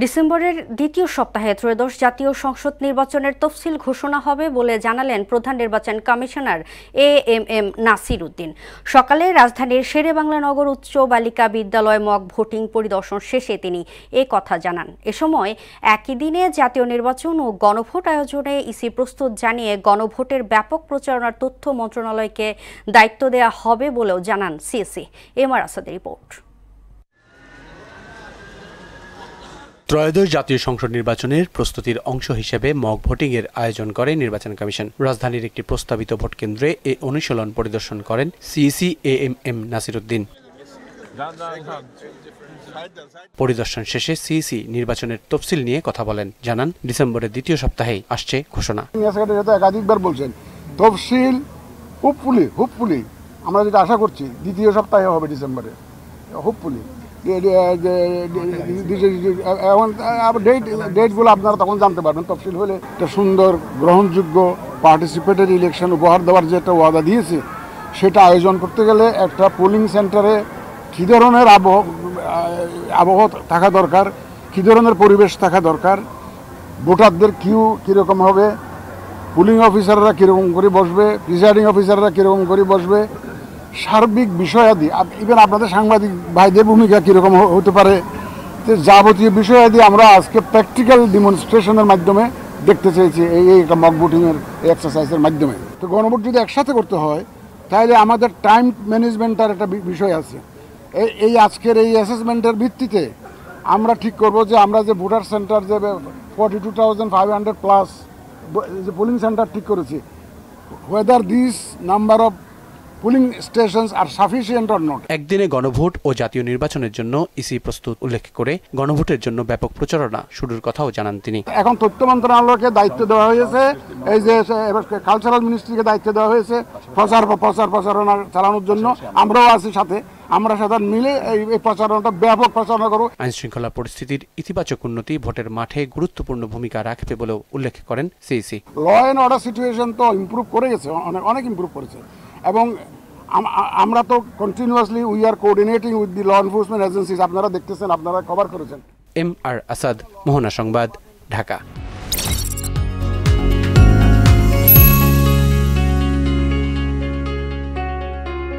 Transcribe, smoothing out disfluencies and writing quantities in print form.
ডিসেম্বরের দ্বিতীয় সপ্তাহে ত্রয়োদশ জাতীয় সংসদ নির্বাচনের তফসিল ঘোষণা হবে বলে জানালেন প্রধান নির্বাচন কমিশনার এএমএম নাসির উদ্দিন। সকালে রাজধানীর শেরেবাংলা নগর উচ্চ বালিকা বিদ্যালয় মক ভোটিং পরিদর্শন শেষে তিনি এ কথা জানান। এ সময় একই দিনে জাতীয় নির্বাচন ও গণভোট আয়োজনে ইসি প্রস্তুত জানিয়ে গণভোটের ব্যাপক প্রচারণার তথ্য মন্ত্রণালয়কে দায়িত্ব দেওয়া হবে বলেও জানান সিএসি। এমআর আসাদের রিপোর্ট। ত্রয়োদশ জাতীয় সংসদ নির্বাচনের প্রস্তুতির অংশ হিসেবে মক ভোটিং এর আয়োজন করে নির্বাচন কমিশন। রাজধানীর একটি প্রস্তাবিত ভোট কেন্দ্রে এ অনুশীলন পরিদর্শন করেন সিইসি এএমএম নাসির উদ্দিন। পরিদর্শন শেষে সিইসি নির্বাচনের তফসিল নিয়ে কথা বলেন। জানান, ডিসেম্বরের দ্বিতীয় সপ্তাহেই আসছে ঘোষণা। একাধিকবার বলছেন তফসিল হোপফুলি আমরা যেটা আশা করছি দ্বিতীয় সপ্তাহে হবে ডিসেম্বরে, হোপফুলি। ডেটগুলো আপনারা তখন জানতে পারবেন। তফসিল হলে একটা সুন্দর গ্রহণযোগ্য পার্টিসিপেটরি ইলেকশন উপহার দেওয়ার যে একটা ওয়াদা দিয়েছে, সেটা আয়োজন করতে গেলে একটা পোলিং সেন্টারে কী ধরনের আবহাওয়া থাকা দরকার, কী ধরনের পরিবেশ থাকা দরকার, ভোটারদের কিউ কীরকম হবে, পুলিং অফিসাররা কীরকম করে বসবে, প্রিসাইডিং অফিসাররা কীরকম করে বসবে, সার্বিক বিষয়াদি, ইভেন আপনাদের সাংবাদিক ভাইদের ভূমিকা কীরকম হতে পারে, যাবতীয় বিষয়াদি আমরা আজকে প্র্যাকটিক্যাল ডেমনস্ট্রেশনের মাধ্যমে দেখতে চেয়েছি এই মক ভোটিংয়ের এক্সারসাইজের মাধ্যমে। তো গণভোট যদি একসাথে করতে হয় তাহলে আমাদের টাইম ম্যানেজমেন্টের একটা বিষয় আছে। এই আজকের এই অ্যাসেসমেন্টের ভিত্তিতে আমরা ঠিক করব যে আমরা যে ভোটার সেন্টার যে 42,500 প্লাস যে পোলিং সেন্টার ঠিক করেছি, whether this number of polling stations are sufficient or not. একদিনে গণভোট ও জাতীয় নির্বাচনের জন্য ইসি প্রস্তুত উল্লেখ করে গণভোটের জন্য ব্যাপক প্রচারণা শুরুর কথাও জানান তিনি। এখন তথ্য মন্ত্রণালয়কে দায়িত্ব দেওয়া হয়েছে, এই যে কালচারাল মিনিস্ট্রিকে দায়িত্ব দেওয়া হয়েছে প্রচারণা চালানোর জন্য। আমরাও আছি সাথে, আমরা সাথে মিলে এই প্রচারণাটা ব্যাপক প্রচারণা করব। আইন শৃঙ্খলা পরিস্থিতির ইতিবাচক উন্নতি ভোটের মাঠে গুরুত্বপূর্ণ ভূমিকা রাখবে বলেও উল্লেখ করেন CEC. Law and order situation তো ইমপ্রুভ করে গেছে, অনেক ইমপ্রুভ করেছে, এবং আমরা তো continuously we are coordinating with the law enforcement agencies. আপনারা দেখতেছেন, আপনারা কভার করেছেন। এমআর আসাদ, মোহনা সংবাদ, ঢাকা।